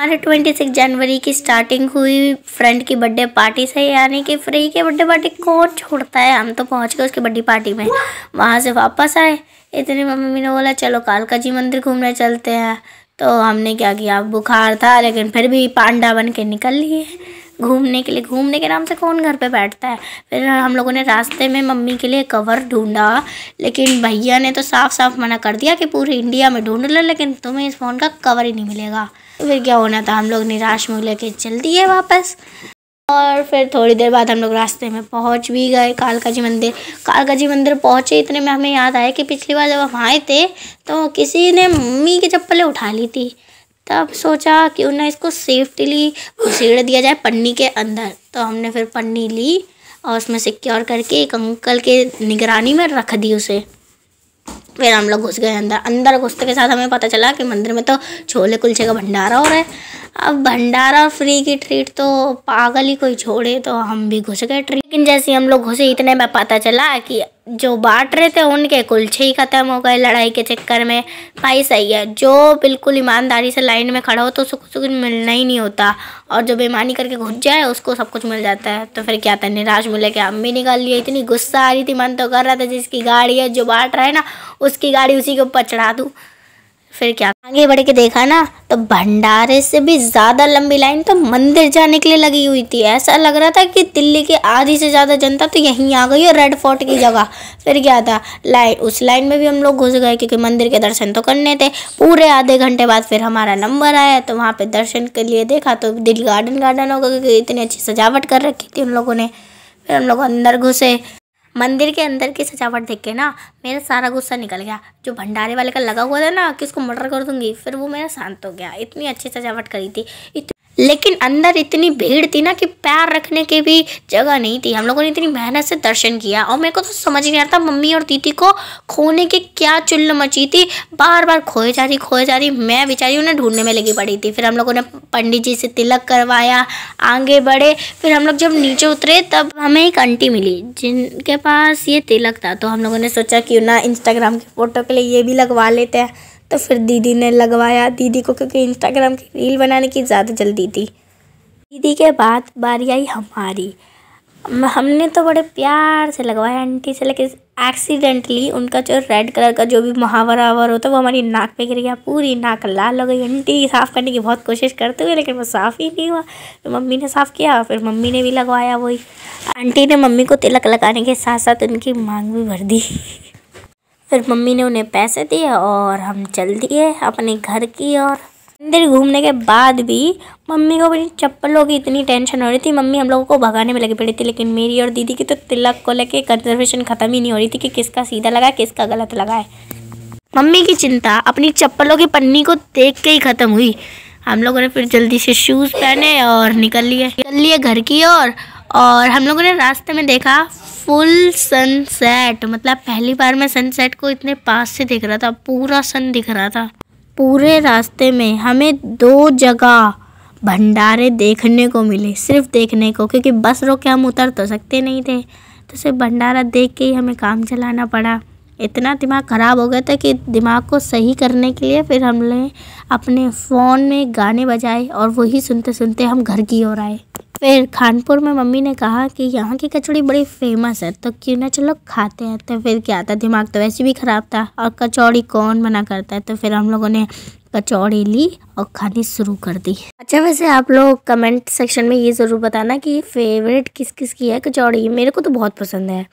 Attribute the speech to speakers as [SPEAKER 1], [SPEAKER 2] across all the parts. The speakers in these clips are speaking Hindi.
[SPEAKER 1] हमारे 26 जनवरी की स्टार्टिंग हुई फ्रेंड की बर्थडे पार्टी से, यानी कि फ्री की बर्थडे पार्टी कौन छोड़ता है। हम तो पहुंच गए उसकी बर्थडे पार्टी में। वहां से वापस आए, इतनी मम्मी ने बोला चलो कालका जी मंदिर घूमने चलते हैं। तो हमने क्या किया, बुखार था लेकिन फिर भी पांडा बन के निकल लिए घूमने के लिए। घूमने के नाम से कौन घर पे बैठता है। फिर हम लोगों ने रास्ते में मम्मी के लिए कवर ढूंढा, लेकिन भैया ने तो साफ साफ मना कर दिया कि पूरे इंडिया में ढूंढ लो लेकिन तुम्हें इस फ़ोन का कवर ही नहीं मिलेगा। तो फिर क्या होना था, हम लोग निराश में लेके चल दिए वापस। और फिर थोड़ी देर बाद हम लोग रास्ते में पहुंच भी गए कालका जी मंदिर। कालका जी मंदिर पहुंचे, इतने में हमें याद आया कि पिछली बार जब हम आए थे तो किसी ने मम्मी की चप्पलें उठा ली थी। तब सोचा क्यों ना इसको सेफ्टीली घुसेड़ दिया जाए पन्नी के अंदर। तो हमने फिर पन्नी ली और उसमें सिक्योर करके एक अंकल के निगरानी में रख दी उसे। फिर हम लोग घुस गए अंदर। अंदर घुसते के साथ हमें पता चला कि मंदिर में तो छोले कुलचे का भंडारा हो रहा है। अब भंडारा फ्री की ट्रीट तो पागल ही कोई छोड़े, तो हम भी घुस गए ट्रीट। लेकिन जैसे हम लोग घुसे इतने में पता चला कि जो बांट रहे थे उनके कुलचे ही खत्म हो गए लड़ाई के चक्कर में। भाई सही है, जो बिल्कुल ईमानदारी से लाइन में खड़ा हो तो उसको कुछ मिलना ही नहीं होता, और जो बेईमानी करके घुस जाए उसको सब कुछ मिल जाता है। तो फिर क्या था, निराश मिले के हम भी निकाल लिए। इतनी गुस्सा आ रही थी, मन तो कर रहा था जिसकी गाड़ी है जो बांट रहा है ना उसकी गाड़ी उसी के ऊपर चढ़ा दूँ। फिर क्या, आगे बढ़ के देखा ना तो भंडारे से भी ज़्यादा लंबी लाइन तो मंदिर जाने के लिए लगी हुई थी। ऐसा लग रहा था कि दिल्ली की आधी से ज़्यादा जनता तो यहीं आ गई है रेड फोर्ट की जगह। फिर क्या था, उस लाइन में भी हम लोग घुस गए क्योंकि मंदिर के दर्शन तो करने थे। पूरे आधे घंटे बाद फिर हमारा नंबर आया, तो वहाँ पे दर्शन के लिए देखा तो दिल गार्डन हो गया क्योंकि इतनी अच्छी सजावट कर रखी थी उन लोगों ने। फिर हम लोग अंदर घुसे। मंदिर के अंदर की सजावट देख के ना मेरा सारा गुस्सा निकल गया। जो भंडारे वाले का लगा हुआ था ना कि उसको मर्डर कर दूंगी, फिर वो मेरा शांत हो गया। इतनी अच्छी सजावट करी थी, लेकिन अंदर इतनी भीड़ थी ना कि पैर रखने की भी जगह नहीं थी। हम लोगों ने इतनी मेहनत से दर्शन किया और मेरे को तो समझ नहीं आता मम्मी और दीदी को खोने की क्या चुल्ल मची थी। बार बार खोए जा रही। मैं बेचारी उन्हें ढूंढने में लगी पड़ी थी। फिर हम लोगों ने पंडित जी से तिलक करवाया, आगे बढ़े। फिर हम लोग जब नीचे उतरे तब हमें एक आंटी मिली जिनके पास ये तिलक था। तो हम लोगों ने सोचा क्यों ना इंस्टाग्राम की फ़ोटो के लिए ये भी लगवा लेते हैं। तो फिर दीदी ने लगवाया। दीदी को क्योंकि इंस्टाग्राम की रील बनाने की ज़्यादा जल्दी थी। दीदी के बाद बारी आई हमारी। हमने तो बड़े प्यार से लगवाया आंटी से, लेकिन एक्सीडेंटली उनका जो रेड कलर का जो भी मुहावरा होता है वो हमारी नाक पे गिर गया। पूरी नाक लाल हो गई। आंटी साफ़ करने की बहुत कोशिश करते हुए लेकिन वो साफ़ ही नहीं हुआ। तो मम्मी ने साफ़ किया, फिर मम्मी ने भी लगवाया वही। आंटी ने मम्मी को तिलक लगाने के साथ साथ उनकी मांग भी भर दी। फिर मम्मी ने उन्हें पैसे दिए और हम चल दिए अपने घर की ओर। मंदिर घूमने के बाद भी मम्मी को अपनी चप्पलों की इतनी टेंशन हो रही थी। मम्मी हम लोगों को भगाने में लगी पड़ी थी, लेकिन मेरी और दीदी की तो तिलक को लेके कंजर्वेशन ख़त्म ही नहीं हो रही थी कि किसका सीधा लगा किसका गलत लगा है। मम्मी की चिंता अपनी चप्पलों की पन्नी को देख के ही ख़त्म हुई। हम लोगों ने फिर जल्दी से शूज़ पहने और निकल लिए घर की ओर। और हम लोगों ने रास्ते में देखा फुल सनसेट। मतलब पहली बार मैं सनसेट को इतने पास से देख रहा था, पूरा सन दिख रहा था। पूरे रास्ते में हमें 2 जगह भंडारे देखने को मिले, सिर्फ देखने को, क्योंकि बस रोक के हम उतर तो सकते नहीं थे। तो सिर्फ भंडारा देख के ही हमें काम चलाना पड़ा। इतना दिमाग ख़राब हो गया था कि दिमाग को सही करने के लिए फिर हमने अपने फ़ोन में गाने बजाए और वही सुनते सुनते हम घर की ओर आए। फिर कानपुर में मम्मी ने कहा कि यहाँ की कचौड़ी बड़ी फेमस है, तो क्यों ना चलो खाते हैं। तो फिर क्या था, दिमाग तो वैसे भी ख़राब था और कचौड़ी कौन मना करता है। तो फिर हम लोगों ने कचौड़ी ली और खानी शुरू कर दी। अच्छा, वैसे आप लोग कमेंट सेक्शन में ये ज़रूर बताना कि फेवरेट किस किस की है कचौड़ी। मेरे को तो बहुत पसंद है,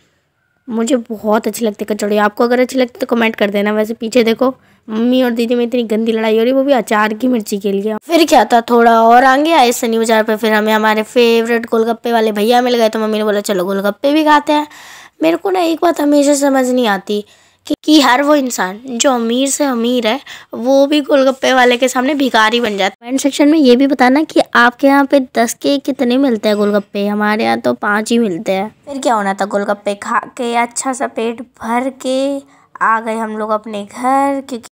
[SPEAKER 1] मुझे बहुत अच्छी लगती है कचौड़ी। आपको अगर अच्छी लगती तो कमेंट कर देना। वैसे पीछे देखो मम्मी और दीदी में इतनी गंदी लड़ाई हो रही, वो भी अचार की मिर्ची के लिए। फिर क्या था, थोड़ा और आगे आए सनी बाजार पे, फिर हमें हमारे फेवरेट गोलगप्पे वाले भैया मिल गए। तो मम्मी ने बोला चलो गोलगप्पे भी खाते हैं। मेरे को ना एक बात हमेशा समझ नहीं आती कि हर वो इंसान जो अमीर से अमीर है वो भी गोलगप्पे वाले के सामने भिखारी बन जाता है। कमेंट सेक्शन में ये भी बताना कि आपके यहाँ पे 10 के कितने मिलते हैं गोलगप्पे। हमारे यहाँ तो 5 ही मिलते हैं। फिर क्या होना था, गोलगप्पे खा के अच्छा सा पेट भर के आ गए हम लोग अपने घर। क्योंकि